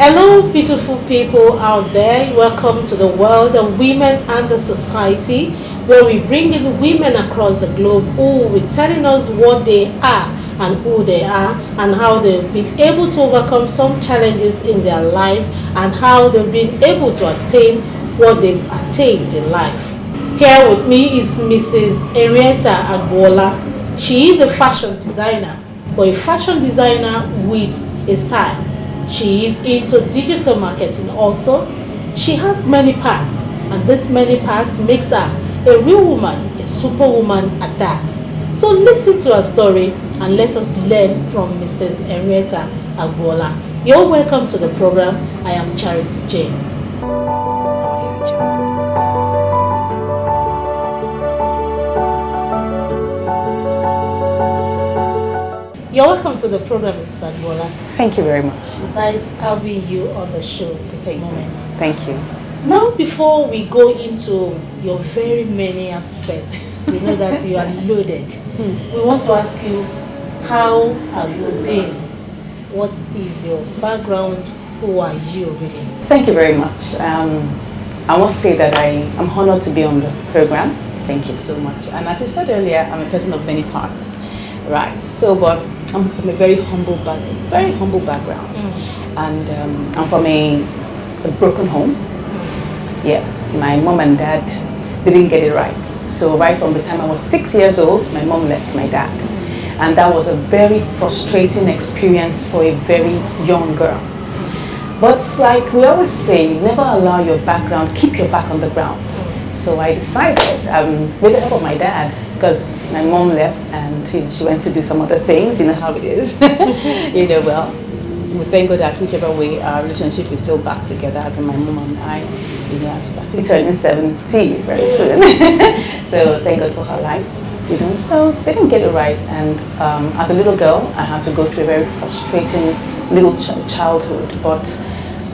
Hello, beautiful people out there. Welcome to the world of women and the society, where we bring in women across the globe who will be telling us what they are and who they are and how they've been able to overcome some challenges in their life and how they've been able to attain what they've attained in life. Here with me is Mrs. Henrietta Agboola. She is a fashion designer, but a fashion designer with a style. She is into digital marketing also. She has many parts, and this many parts makes her a real woman, a superwoman at that. So listen to her story and let us learn from Mrs. Henrietta Agboola. You're welcome to the program. I am Charity James. You're welcome to the program, Mrs. Agboola. Thank you very much. It's nice having you on the show this moment. Thank you. Now, before we go into your very many aspects, we know that you are loaded. We want to ask you, how have you been? What is your background? Who are you really? Thank you very much. I must say that I am honored to be on the program. Thank you so much. And as you said earlier, I'm a person of many parts. Right. So, but I'm from a very humble background, and I'm from a broken home. Yes, my mom and dad didn't get it right. So right from the time I was 6 years old, my mom left my dad, and that was a very frustrating experience for a very young girl. But like we always say, never allow your background, keep your back on the ground. So I decided, with the help of my dad, because my mom left and she went to do some other things, you know how it is. Well, we thank God that whichever way our relationship is still back together, as in my mom and I, she's actually turning 70 very soon. So thank God for her life, So they didn't get it right, and as a little girl, I had to go through a very frustrating little childhood, but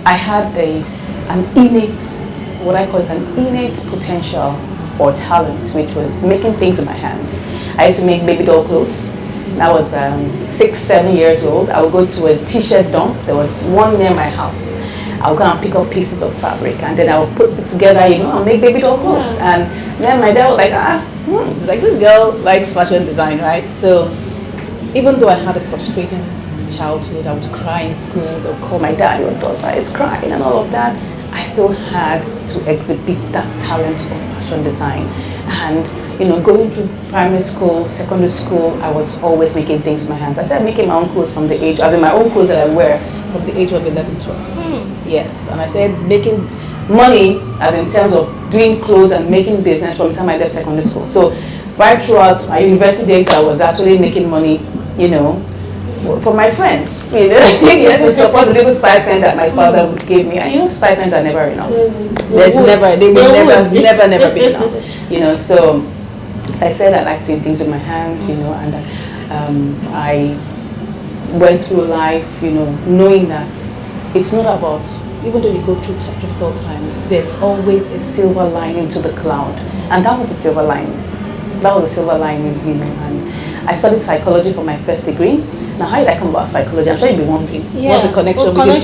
I had an innate, what I call it, an innate potential or talent, which was making things with my hands. I used to make baby doll clothes. I was 6, 7 years old. I would go to a t-shirt dump. There was one near my house. I would go and pick up pieces of fabric, and then I would put it together, and make baby doll clothes. And then my dad was like, it's like, this girl likes fashion design, right? So even though I had a frustrating childhood, I would cry in school. They would call my dad, your daughter is crying and all of that. I still had to exhibit that talent of fashion design. And, going through primary school, secondary school, I was always making things with my hands. I started making my own clothes from the age, my own clothes that I wear from the age of 11, 12. Yes, and I started making money, as in terms of doing clothes and making business from the time I left secondary school. So right throughout my university days, I was actually making money, for my friends, to support the little stipend that my father would give me. And stipends are never enough. They will never be enough. So I said I like doing things with my hands, and I went through life, knowing that it's not about, even though you go through difficult times, there's always a silver lining to the cloud. And that was the silver lining. And I studied psychology for my first degree. Now, how did I come about psychology? I'm sure you'll be wondering. What's the connection between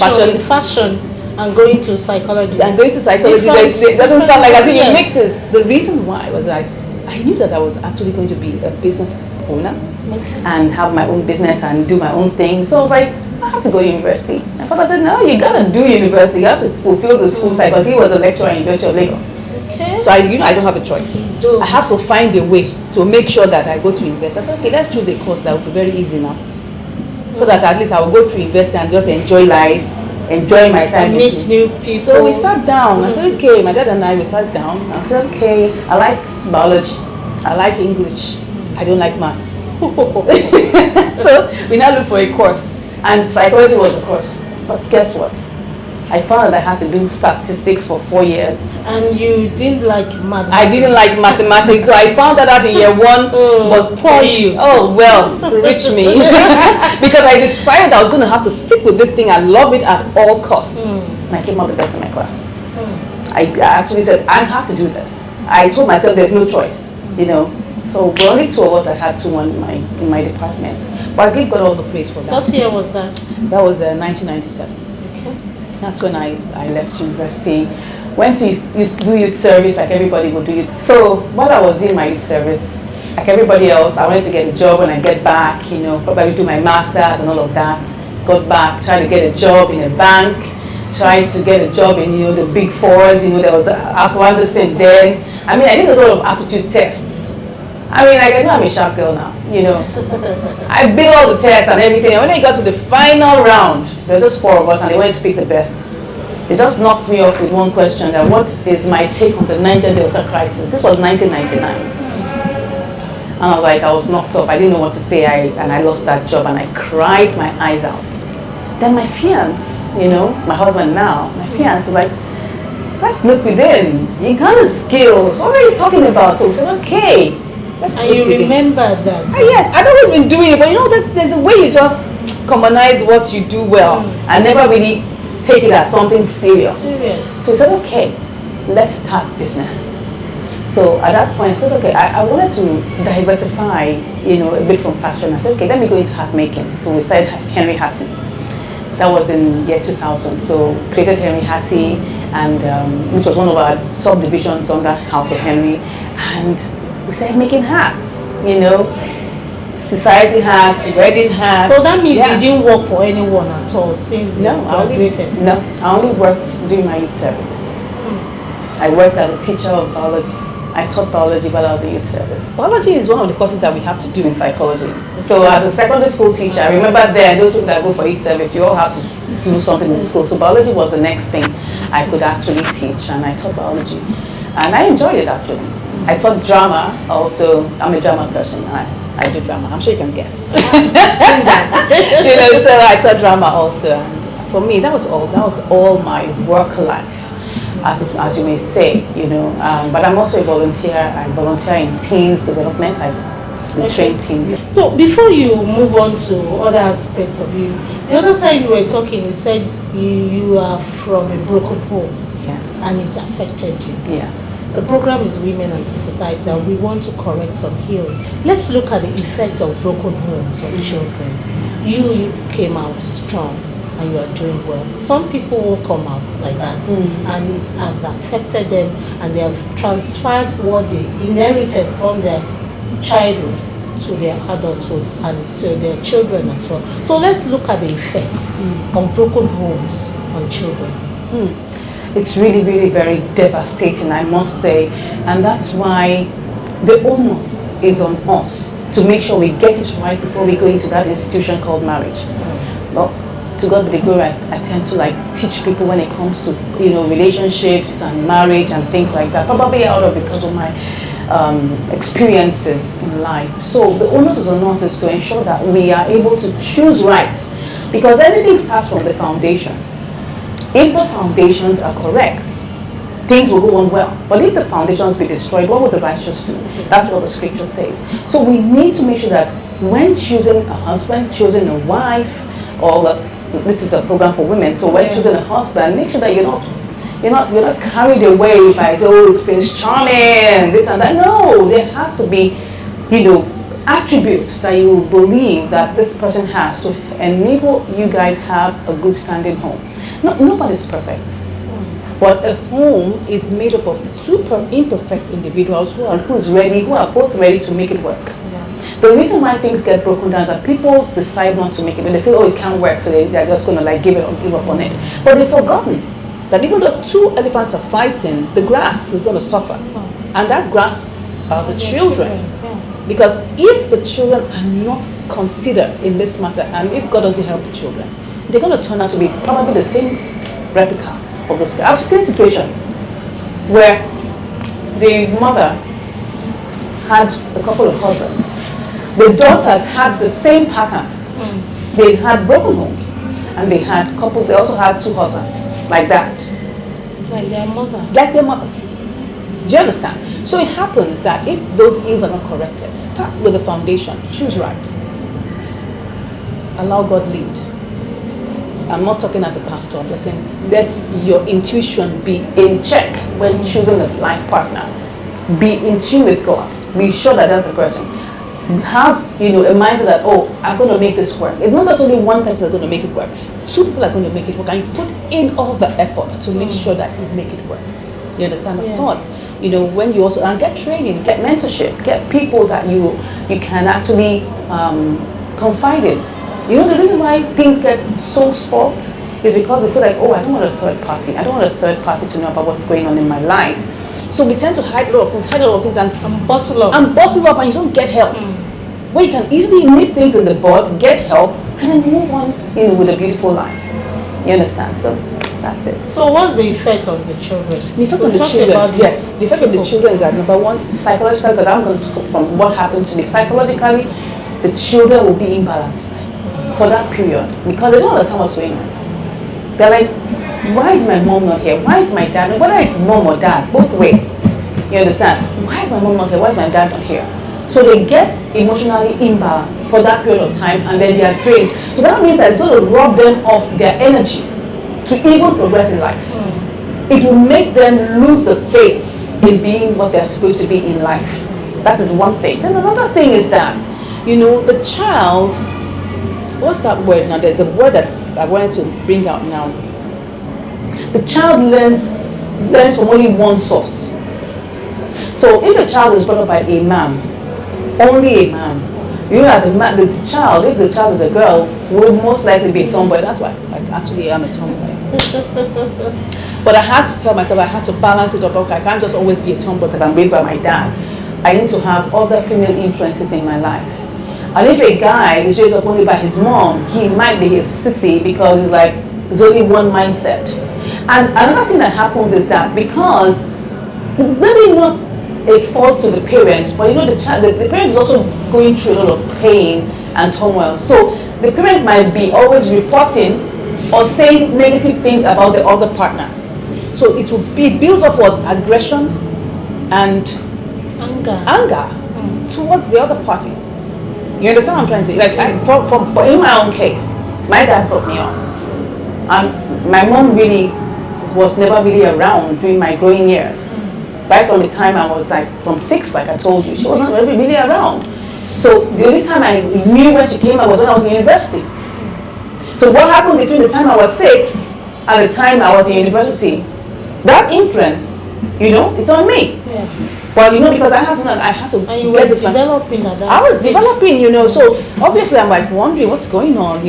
fashion and going to psychology? It doesn't sound like as if it mixes. The reason why was I knew that I was actually going to be a business owner and have my own business and do my own thing. So I was like, I have to go to university. My father said, no, you got to do university. You have to fulfill the school side, because he was a lecturer at University of Lagos. Okay. So I don't have a choice. I have to find a way to make sure that I go to university. I said, okay, let's choose a course that will be very easy now, so that at least I will go to university and just enjoy life, enjoy my time. Meet new people. So we sat down. I said, okay, my dad and I, we sat down. I said, okay, I like biology. I like English. I don't like maths. So we now looked for a course, and psychology was the course. But guess what? I found that I had to do statistics for 4 years. And you didn't like mathematics? I didn't like mathematics, so I found that out in year 1. But poor you. Oh, well, reach me. Because I decided I was going to have to stick with this thing and love it at all costs. And I came out the best in my class. I actually said, I have to do this. I told myself there's no choice, So we're only 2 of us that had 2-1 in my department. But I got all the praise for that. What year was that? That was 1997. Okay. That's when I left university. Went to do youth service like everybody would do it. So while I was doing my youth service, like everybody else, I wanted to get a job when I get back, you know, probably do my master's and all of that. Got back, tried to get a job in a bank, tried to get a job in, you know, the big fours, you know, there was the Agboola thing then. I mean, I did a lot of aptitude tests. I mean, like, I know I'm a sharp girl now, you know. I did all the tests and everything. And when I got to the final round, there were just 4 of us and they went to pick the best. They just knocked me off with one question, that what is my take on the Niger Delta crisis? This was 1999. And I was like, I was knocked off. I didn't know what to say, and I lost that job and I cried my eyes out. Then my fiance, you know, my husband now, my fiance was like, let's look within. You got the skills. What are you talking about? So we said, okay. And you remember that? Yes, I've always been doing it, but you know, there's a way you just commonize what you do well and never really take it as something serious. So we said, okay, let's start business. So at that point, I said, okay, I wanted to diversify, you know, a bit from fashion. I said, okay, let me go into hat making. So we started Henrietta. That was in year 2000. So created Henrietta, and which was one of our subdivisions under House of Henry, and we started making hats, you know, society hats, wedding hats. So that means you didn't work for anyone at all since you graduated? No, I only worked during my youth service. I worked as a teacher of biology. I taught biology while I was in youth service. Biology is one of the courses that we have to do in psychology. So as a secondary school teacher, I remember there, those people that go for youth service, you all have to do something in school. So biology was the next thing I could actually teach, and I taught biology. And I enjoyed it actually. I taught drama also. I'm a drama person. I do drama. I'm sure you can guess. I've seen that. You know, so I taught drama also. And for me, that was all my work life, as you may say. You know, but I'm also a volunteer. I volunteer in teens development. I train teens. So before you move on to other aspects of you, the other time you were talking, you said you are from a broken home. Yes. And it affected you. Yes. The program is Women and Society, and we want to correct some ills. Let's look at the effect of broken homes on children. You came out strong and you are doing well. Some people won't come out like that, and it has affected them, and they have transferred what they inherited from their childhood to their adulthood and to their children as well. So let's look at the effects of broken homes on children. It's really, really very devastating, I must say, and that's why the onus is on us to make sure we get it right before we go into that institution called marriage. Well, to God be the glory, I tend to like teach people when it comes to, you know, relationships and marriage and things like that, probably out of because of my experiences in life. So the onus is on us is to ensure that we are able to choose right, because everything starts from the foundation. If the foundations are correct, things will go on well. But if the foundations be destroyed, what will the righteous do? That's what the scripture says. So we need to make sure that when choosing a husband, choosing a wife, or this is a program for women, so when choosing a husband, make sure that you're not carried away by, oh, it's Prince Charming, this and that. No, there has to be, you know, attributes that you believe that this person has to enable you guys have a good standing home. Nobody's perfect, but a home is made up of two imperfect individuals who are both ready to make it work. The reason why things get broken down is that people decide not to make it, and they feel, oh, it can't work, so they're just going to like give up on it. But they've forgotten that even though 2 elephants are fighting, the grass is going to suffer, and that grass are the children. Because if the children are not considered in this matter, and if God doesn't help the children, they're going to turn out to be probably the same replica of those. I've seen situations where the mother had a couple of husbands. The daughters had the same pattern. They had broken homes, and they also had 2 husbands, like that. Like their mother. Like their mother. Do you understand? So it happens that if those ills are not corrected, start with the foundation. Choose right. Allow God lead. I'm not talking as a pastor, I'm just saying let your intuition be in check when choosing a life partner. Be in tune with God. Be sure that that's the person. have, a mindset that, oh, I'm going to make this work. It's not just only one person that's going to make it work. Two people are going to make it work, and you put in all the effort to make sure that you make it work. You understand? Of course, when you also, and get training, get mentorship, get people that you can actually confide in. The reason why things get so spoiled is because we feel like, oh, I don't want a third party. I don't want a third party to know about what's going on in my life. So we tend to hide a lot of things, and bottle up. And you don't get help. Where you can easily nip things in the bud, get help, and then move on, with a beautiful life. You understand? So that's it. So what's the effect on the children? The effect on the children, the effect on the children is that, number one, psychologically, because I'm going to talk from what happens to me psychologically, the children will be imbalanced for that period because they don't understand what's going on. They're like, why is my mom not here? Why is my dad? Whether it's mom or dad, both ways. You understand? Why is my mom not here? Why is my dad not here? So they get emotionally imbalanced for that period of time, and then they are drained. So that means that it's going to rob them of their energy to even progress in life. It will make them lose the faith in being what they're supposed to be in life. That is one thing. Then another thing is that, the child, what's that word now? There's a word that I wanted to bring out now. The child learns from only one source. So if a child is brought up by a man, only a man, the child, if the child is a girl, will most likely be a tomboy. That's why I actually am a tomboy. But I had to tell myself, I had to balance it up. Okay, I can't just always be a tomboy because I'm raised by my dad. I need to have other female influences in my life. And if a guy is raised up only by his mom, he might be his sissy because it's like there's only one mindset. And another thing that happens is that because maybe not a fault to the parent, but the parent is also going through a lot of pain and turmoil. So the parent might be always reporting or saying negative things about the other partner. So it builds up what? Aggression and anger towards the other party. You understand what I'm trying to say? Like for in my own case, my dad brought me up, and my mom really was never really around during my growing years. Right from the time I was from 6, like I told you, she wasn't really around. So the only time I knew when she came out was when I was in university. So what happened between the time I was 6 and the time I was in university, that influence, it's on me. Yeah. Well, because I had to and you were developing at that I was developing, so obviously I'm wondering what's going on,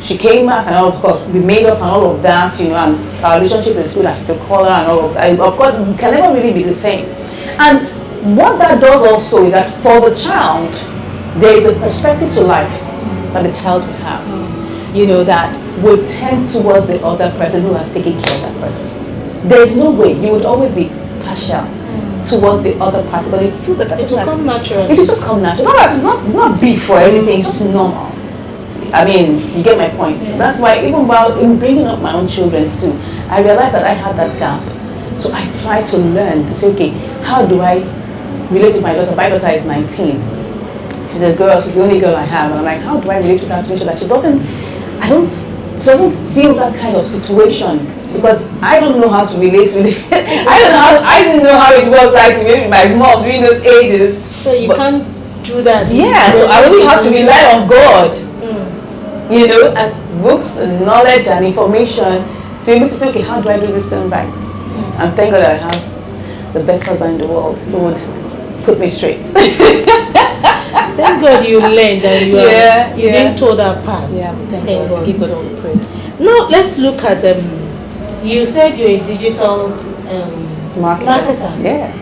She came back and of course we made up and all of that, and our relationship is good. I still call her and all of that. Of course, it can never really be the same. And what that does also is that for the child, there is a perspective to life that the child would have, that would tend towards the other person who has taken care of that person. There's no way you would always be partial towards the other party, but if you feel that it will come natural. It will just come natural. Not beef or anything. It's just normal. I mean, you get my point. Yeah. That's why even while in bringing up my own children too, I realized that I had that gap. So I tried to learn to say, okay, how do I relate to my daughter? My daughter is 19. She's a girl. She's the only girl I have. And I'm like, how do I relate to her to make sure that she doesn't feel that kind of situation? Because I don't know how to relate to it. I didn't know how it was like to be with my mom during those ages. So you can't do that. Yeah, so I really have to rely on God. And books and knowledge and information to be able to say, okay, how do I do this thing right? And thank God that I have the best husband in the world who would put me straight. Thank God you learned and you didn't toe that path. Yeah, thank God. Give God all the praise. Now let's look at you said you're a digital marketer. Yeah.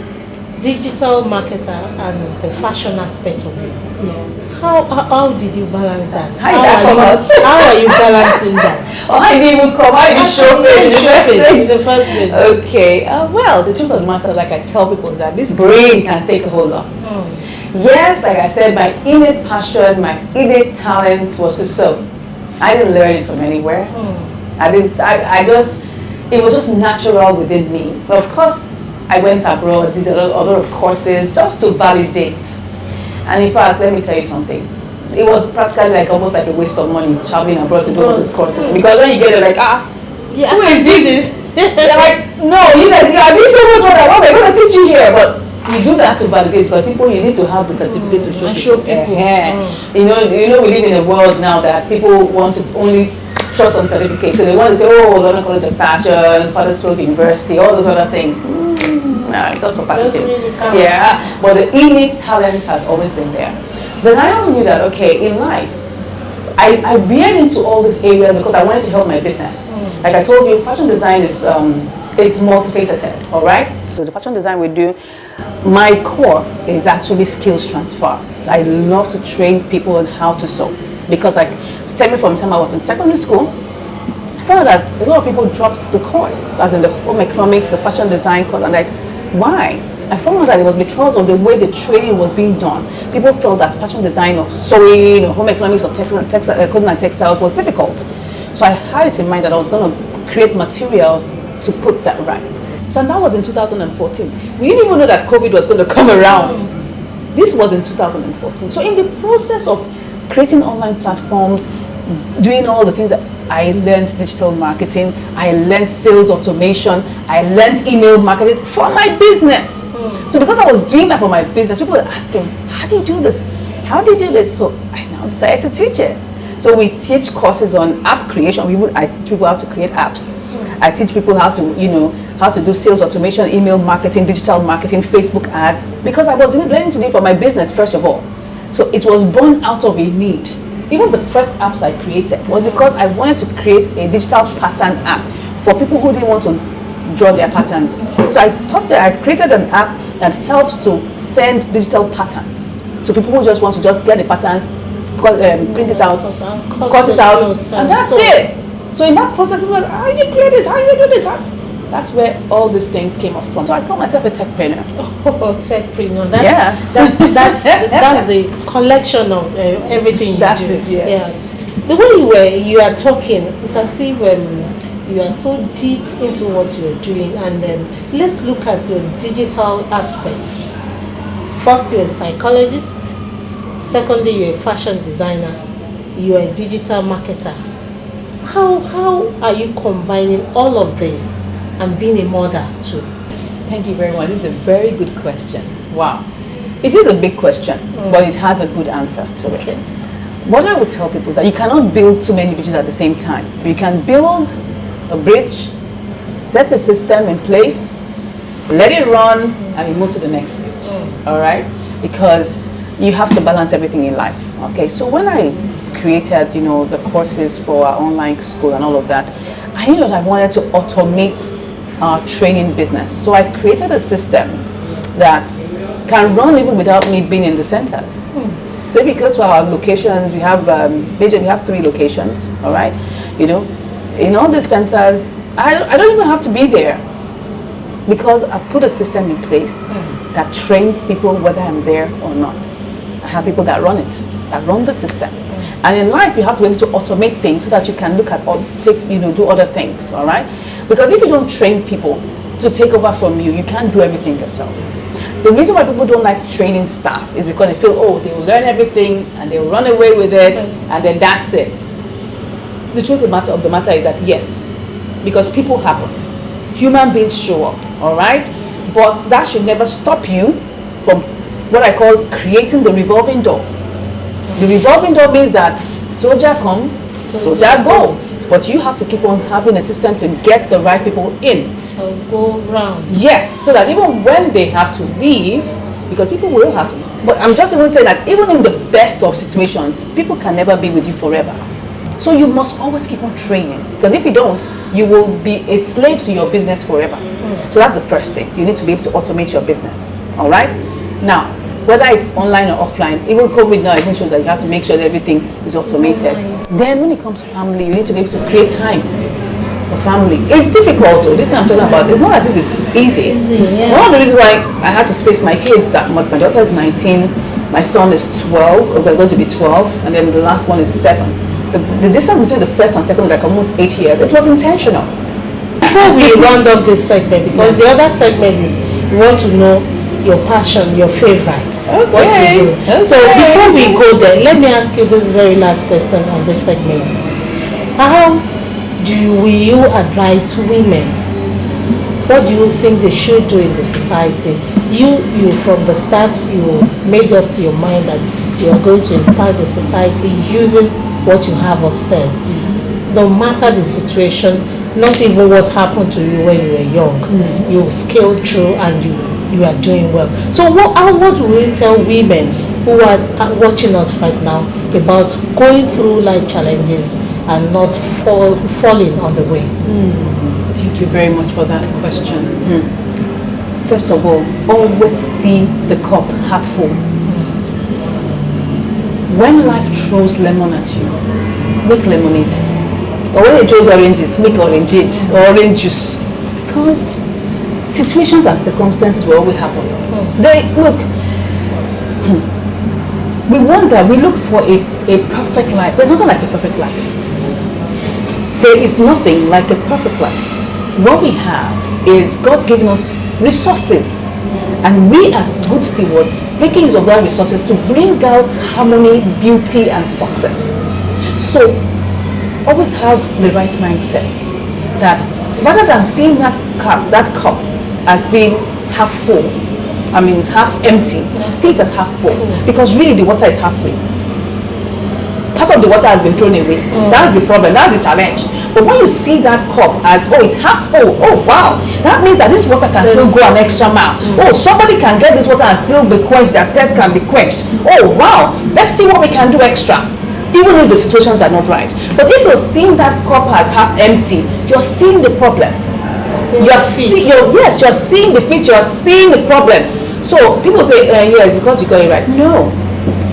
Digital marketer and the fashion aspect of it. Yeah. How did you balance that? How are you balancing that? Or how did you come out? You show face in the first place. Okay. Well, the truth of the matter, like I tell people, is that this brain can take a whole lot. Yes, like I said, my innate passion, my innate talents was to sew. I didn't learn it from anywhere. It was just natural within me. But of course, I went abroad, did a lot of courses just to validate. And in fact, let me tell you something. It was practically almost like a waste of money traveling abroad to do all these courses. Because when you get it, who is this? They're like, no, you guys, you are doing so much more than what we're going to teach you here. But you do that to validate, because people, you need to have the certificate to show people. You know, we live in a world now that people want to only trust on certificates. So they want to say, oh, London College of Fashion, Huddersfield University, all those other things. No, it's just for packaging. Really but the innate talent has always been there. Then I also knew that, okay, in life, I veered into all these areas because I wanted to help my business. Like I told you, fashion design is it's multifaceted, all right? So the fashion design we do, my core is actually skills transfer. I love to train people on how to sew, because like stemming from the time I was in secondary school, I found that a lot of people dropped the course, as in the home economics, the fashion design course. I'm like, why? I found out that it was because of the way the training was being done. People felt that fashion design or sewing or home economics or clothing and textiles was difficult. So I had it in mind that I was going to create materials to put that right. So that was in 2014. We didn't even know that COVID was going to come around. This was in 2014. So in the process of creating online platforms, doing all the things that I learned, digital marketing, I learned sales automation, I learned email marketing for my business. So because I was doing that for my business, people were asking, how do you do this? How do you do this? So I now decided to teach it. So we teach courses on app creation. I teach people how to create apps. I teach people how to, how to do sales automation, email marketing, digital marketing, Facebook ads, because I was learning to do it for my business, first of all. So it was born out of a need. Even the first apps I created was because I wanted to create a digital pattern app for people who didn't want to draw their patterns. So I thought that I created an app that helps to send digital patterns to people who just want to just get the patterns, print it out, cut it out, and that's it. So in that process, people were like, how do you create this? How do you do this? That's where all these things came up from. So I call myself a techpreneur. Oh, techpreneur. That's the collection of everything you do. That's it, yes. Yeah. The way you are talking, it's as if you are so deep into what you are doing. And then let's look at your digital aspect. First, you're a psychologist. Secondly, you're a fashion designer. You're a digital marketer. How are you combining all of this and being a mother too? Thank you very much. This is a very good question. Wow. It is a big question, but it has a good answer to it. What I would tell people is that you cannot build too many bridges at the same time. You can build a bridge, set a system in place, let it run, and you move to the next bridge. All right? Because you have to balance everything in life. Okay, so when I created, the courses for our online school and all of that, I knew that I wanted to automate our training business. So I created a system that can run even without me being in the centers. So if you go to our locations, we have we have 3 locations. All right, in all the centers, I don't even have to be there, because I've put a system in place that trains people whether I'm there or not. I have people that run it, that run the system. And in life, you have to be able to automate things so that you can look at or do other things, all right? Because if you don't train people to take over from you, you can't do everything yourself. The reason why people don't like training staff is because they feel, oh, they will learn everything and they will run away with it, and then that's it. The truth of the matter is that yes, because people happen. Human beings show up, all right? But that should never stop you from what I call creating the revolving door. The revolving door means that soldier come, soldier go. But you have to keep on having a system to get the right people in. Go round. Yes, so that even when they have to leave, because people will have to. But I'm just even saying that even in the best of situations, people can never be with you forever. So you must always keep on training. Because if you don't, you will be a slave to your business forever. So that's the first thing. You need to be able to automate your business. All right? Now, whether it's online or offline, even COVID now even shows that you have to make sure that everything is automated. Then when it comes to family, you need to be able to create time for family. It's difficult though, this is what I'm talking about. It's not as if it's easy. One of the reasons why I had to space my kids that much, my daughter is 19, my son is 12, or they're going to be 12, and then the last one is 7. The distance between the first and second was like almost 8 years. It was intentional. Before we round up this segment, because the other segment is we want to know your passion, your favorite, what you do. Okay. So before we go there, let me ask you this very last question on this segment. How will you advise women what do you think they should do in the society? You from the start, you made up your mind that you are going to impact the society using what you have upstairs. No matter the situation, not even what happened to you when you were young, you scaled through and you are doing well. So what will you tell women who are watching us right now about going through life challenges and not falling on the way? Thank you very much for that question. First of all, always see the cup half full. When life throws lemon at you, make lemonade. Or when it throws oranges, make orangeade or orange juice. Because situations and circumstances will always happen. We look for a perfect life. There's nothing like a perfect life. There is nothing like a perfect life. What we have is God giving us resources, and we as good stewards making use of that resources to bring out harmony, beauty and success. So always have the right mindset that rather than seeing that cup as being half full, half empty, see it as half full, because really the water is half full. Part of the water has been thrown away. That's the problem, that's the challenge. But when you see that cup as, it's half full, wow, that means that this water can still go an extra mile. Somebody can get this water and still be quenched, their thirst can be quenched. Wow, let's see what we can do extra, even if the situations are not right. But if you're seeing that cup as half empty, you're seeing the problem. You're seeing the fit, you're seeing the problem. So people say, yes, because you got it right. No,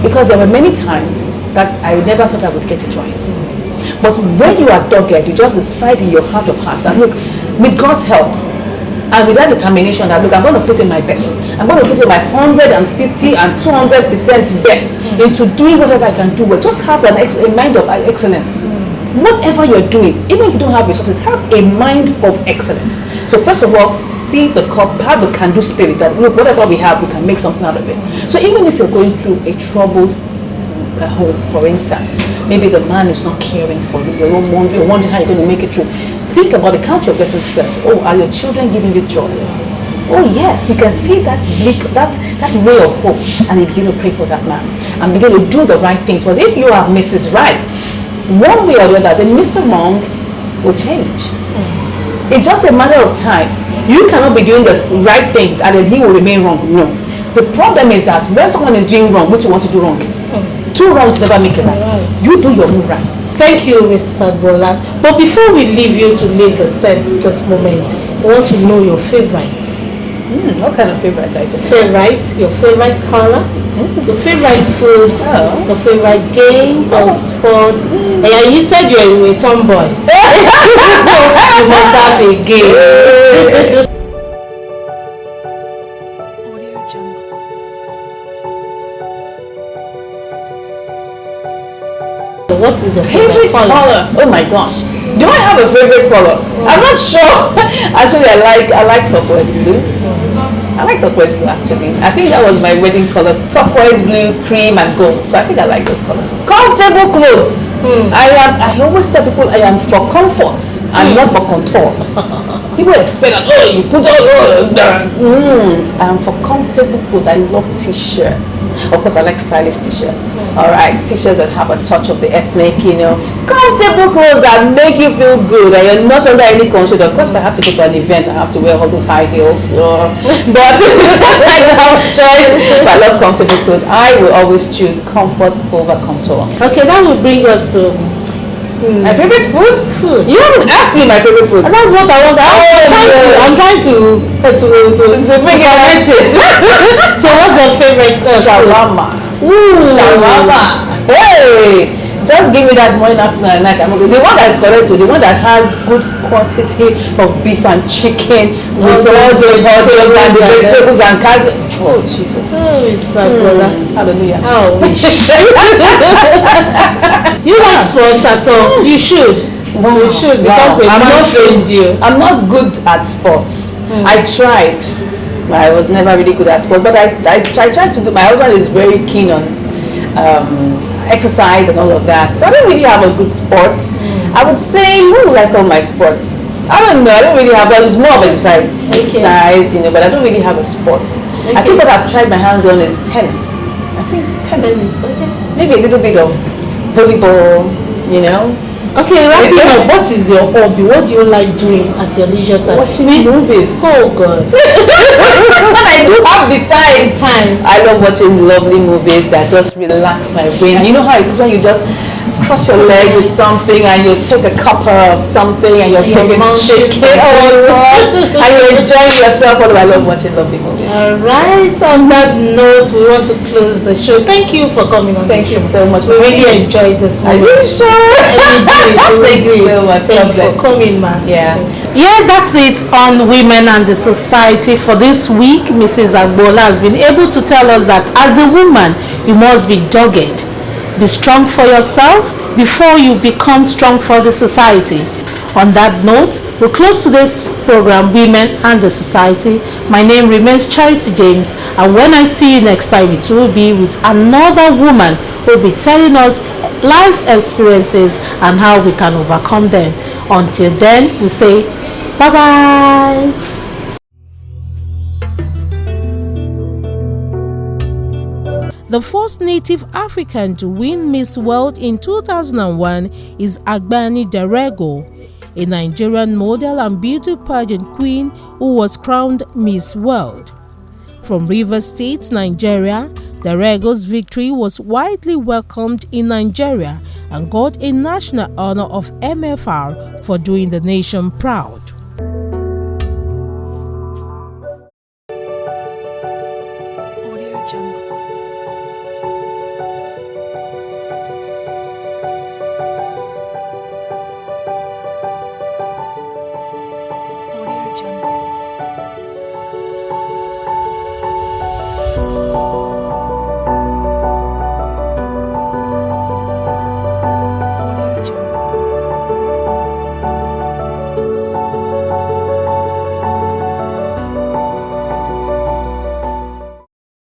because there were many times that I never thought I would get it right. But when you are dogged, you just decide in your heart of hearts and look, with God's help and with that determination that look, I'm going to put in my best. I'm going to put in my 150 and 200% best into doing whatever I can do. But just have a mind of excellence. Whatever you're doing, even if you don't have resources, have a mind of excellence. So first of all, see the cup, have a can-do spirit that look, whatever we have, we can make something out of it. So even if you're going through a troubled home, for instance, maybe the man is not caring for you, you're wondering how you're going to make it through. Think about it, count your blessings first. Are your children giving you joy? Yes, you can see that ray of hope, and you begin to pray for that man and begin to do the right thing. Because if you are Mrs. Right, one way or the other, then Mr. Wrong will change. It's just a matter of time. You cannot be doing the right things and then he will remain wrong. No. The problem is that when someone is doing wrong, which you want to do wrong, two wrongs never make it right. You do your own right. Thank you, Mrs. Agboola. But before we leave you to leave this moment, I want to know your favorites. What kind of favorites are you talking about? Your favorite color, your favorite food, your favorite games or sports. And you said you're a tomboy. So you must have a game. What is your favorite color? Oh my gosh. Do I have a favorite color? I'm not sure. Actually, I like turquoise blue. I like turquoise blue actually. I think that was my wedding color. Turquoise blue, cream and gold. So I think I like those colors. Comfortable clothes. I always tell people I am for comfort and not for contour. People expect that, you put on, I am for comfortable clothes. I love t-shirts. Of course, I like stylish t-shirts. Alright, t-shirts that have a touch of the ethnic, comfortable clothes that make you feel good and you're not under any constraint. Of course, if I have to go for an event, I have to wear all those high heels. But I don't have a choice. But I love comfortable clothes. I will always choose comfort over contour. Okay, that will bring us to my favorite food? You haven't asked me my favorite food. And that's what I want. I'm trying to bring it. So what's your favorite shawarma? Shawarma. Hey! Just give me that morning, afternoon and night. The one that is correct, the one that has good quantity of beef and chicken with all those hot dogs and the vegetables and carrots. Oh Jesus! It's Agboola. Hallelujah! Oh, you like sports at all? You should. Wow. You should because I'm not trained you. I'm not good at sports. I tried. I was never really good at sports, but I tried to do. My husband is very keen on exercise and all of that, so I don't really have a good sport. I would say, like all my sports, I don't know. I don't really have. But it's more of exercise. Okay. Exercise, you know. But I don't really have a sport. I think what I've tried my hands on is tennis. I think tennis. Okay. Maybe a little bit of volleyball. You know. Okay, wrapping up, what is your hobby? What do you like doing at your leisure time? Watching movies. Oh God. When I do have the time. I love watching lovely movies that just relax my brain. And you know how it is when you just cross your leg with something and you take a cuppa of something and you're taking chicken and you're enjoying yourself. I love watching lovely movies. Alright, on that note, we want to close the show. Thank you for coming on. Thank you so much. We really enjoyed this Are moment. you sure? Thank you so much. Thank you for coming, man. Yeah. Yeah, that's it on Women and the Society for this week. Mrs. Agboola has been able to tell us that as a woman, you must be dogged. Be strong for yourself before you become strong for the society. On that note, we close today's program, Women and the Society. My name remains Charity James, and when I see you next time, it will be with another woman who will be telling us life's experiences and how we can overcome them. Until then, we say bye-bye. The first native African to win Miss World in 2001 is Agbani Darego, a Nigerian model and beauty pageant queen who was crowned Miss World. From Rivers State, Nigeria, Darego's victory was widely welcomed in Nigeria and got a national honor of MFR for doing the nation proud.